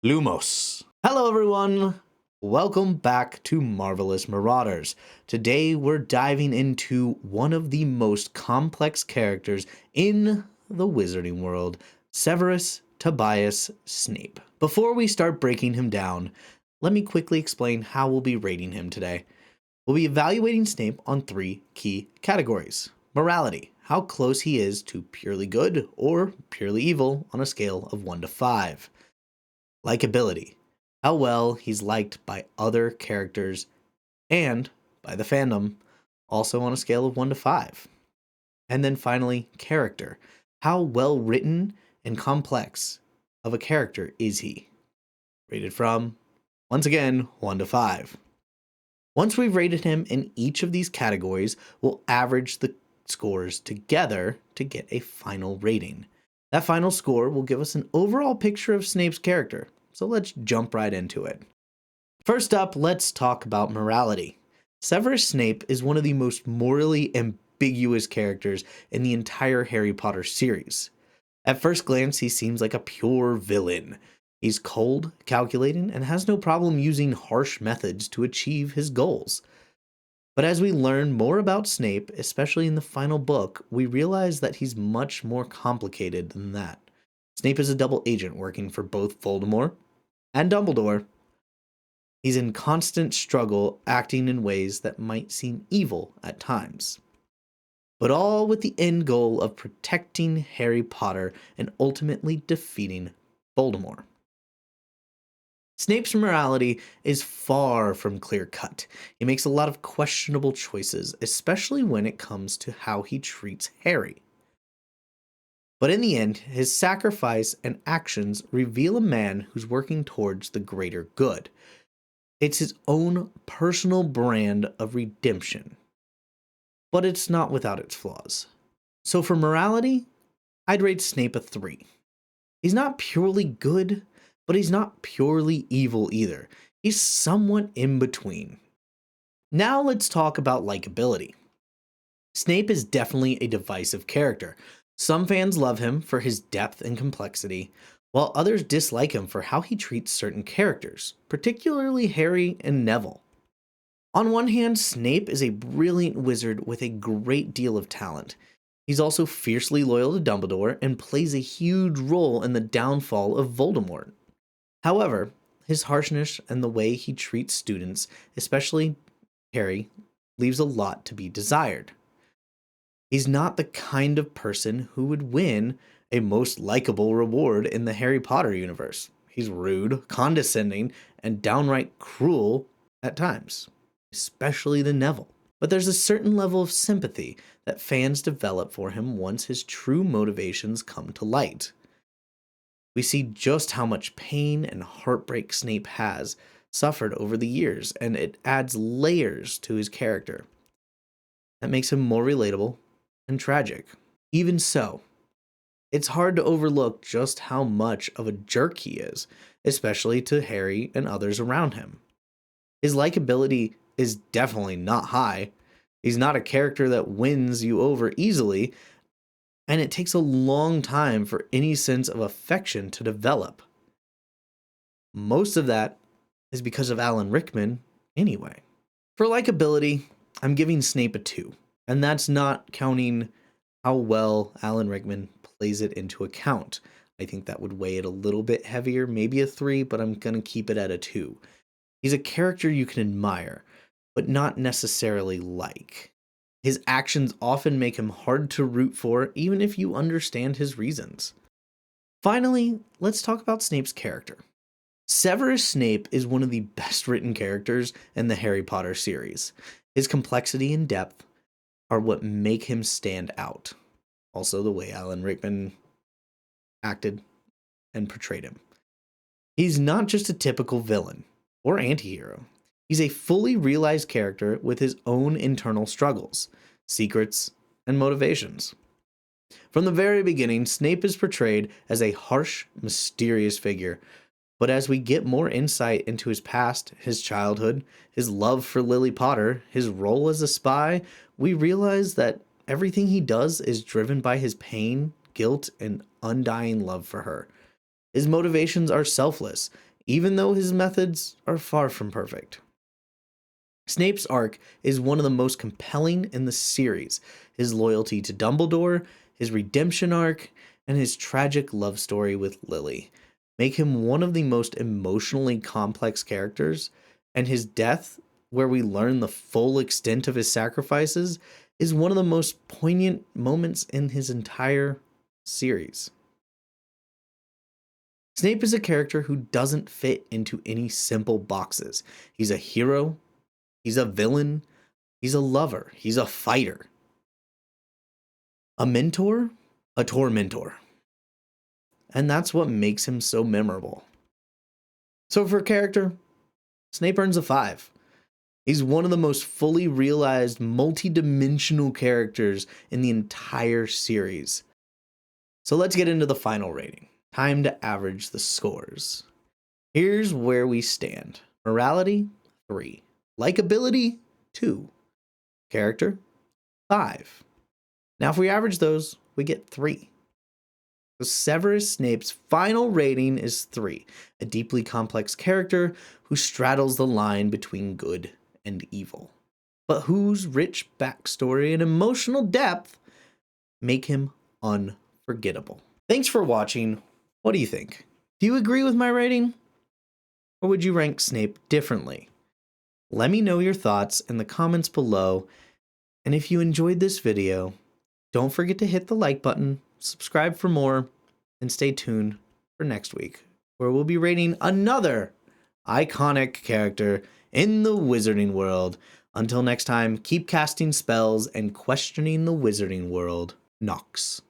Lumos. Hello everyone, welcome back to Marvelous Marauders. Today we're diving into one of the most complex characters in the wizarding world, Severus Tobias Snape. Before we start breaking him down, let me quickly explain how we'll be rating him today. We'll be evaluating Snape on three key categories. Morality, how close he is to purely good or purely evil on a scale of 1 to 5. Likability, how well he's liked by other characters and by the fandom, also on a scale of 1 to 5. And then finally, character, how well written and complex of a character is he? Rated from, once again, 1 to 5. Once we've rated him in each of these categories, we'll average the scores together to get a final rating. That final score will give us an overall picture of Snape's character, so let's jump right into it. First up, let's talk about morality. Severus Snape is one of the most morally ambiguous characters in the entire Harry Potter series. At first glance, he seems like a pure villain. He's cold, calculating, and has no problem using harsh methods to achieve his goals. But as we learn more about Snape, especially in the final book, we realize that he's much more complicated than that. Snape is a double agent working for both Voldemort and Dumbledore. He's in constant struggle, acting in ways that might seem evil at times. But all with the end goal of protecting Harry Potter and ultimately defeating Voldemort. Snape's morality is far from clear-cut. He makes a lot of questionable choices, especially when it comes to how he treats Harry. But in the end, his sacrifice and actions reveal a man who's working towards the greater good. It's his own personal brand of redemption. But it's not without its flaws. So for morality, I'd rate Snape a 3. He's not purely good, but he's not purely evil either. He's somewhat in between. Now let's talk about likability. Snape is definitely a divisive character. Some fans love him for his depth and complexity, while others dislike him for how he treats certain characters, particularly Harry and Neville. On one hand, Snape is a brilliant wizard with a great deal of talent. He's also fiercely loyal to Dumbledore and plays a huge role in the downfall of Voldemort. However, his harshness and the way he treats students, especially Harry, leaves a lot to be desired. He's not the kind of person who would win a most likable reward in the Harry Potter universe. He's rude, condescending, and downright cruel at times, especially to Neville. But there's a certain level of sympathy that fans develop for him once his true motivations come to light. We see just how much pain and heartbreak Snape has suffered over the years, and it adds layers to his character. That makes him more relatable and tragic. Even so, it's hard to overlook just how much of a jerk he is, especially to Harry and others around him. His likability is definitely not high. He's not a character that wins you over easily, and it takes a long time for any sense of affection to develop. Most of that is because of Alan Rickman anyway. For likability, I'm giving Snape a 2. And that's not counting how well Alan Rickman plays it into account. I think that would weigh it a little bit heavier, maybe a 3, but I'm going to keep it at a 2. He's a character you can admire, but not necessarily like. His actions often make him hard to root for, even if you understand his reasons. Finally, let's talk about Snape's character. Severus Snape is one of the best written characters in the Harry Potter series. His complexity and depth are what make him stand out. Also, the way Alan Rickman acted and portrayed him. He's not just a typical villain or antihero. He's a fully realized character with his own internal struggles, secrets, and motivations. From the very beginning, Snape is portrayed as a harsh, mysterious figure, but as we get more insight into his past, his childhood, his love for Lily Potter, his role as a spy, we realize that everything he does is driven by his pain, guilt, and undying love for her. His motivations are selfless, even though his methods are far from perfect. Snape's arc is one of the most compelling in the series. His loyalty to Dumbledore, his redemption arc, and his tragic love story with Lily make him one of the most emotionally complex characters, and his death, where we learn the full extent of his sacrifices, is one of the most poignant moments in his entire series. Snape is a character who doesn't fit into any simple boxes. He's a hero, he's a villain, he's a lover, he's a fighter, a mentor, a tormentor. And that's what makes him so memorable. So for a character, Snape earns a 5. He's one of the most fully realized, multi-dimensional characters in the entire series. So let's get into the final rating. Time to average the scores. Here's where we stand. Morality, 3. Likability, 2. Character, 5. Now if we average those, we get 3. So Severus Snape's final rating is 3, a deeply complex character who straddles the line between good and evil, but whose rich backstory and emotional depth make him unforgettable. Thanks for watching. What do you think? Do you agree with my rating? Or would you rank Snape differently? Let me know your thoughts in the comments below, and if you enjoyed this video, don't forget to hit the like button, subscribe for more, and stay tuned for next week, where we'll be rating another iconic character in the wizarding world. Until next time, keep casting spells and questioning the wizarding world. Nox.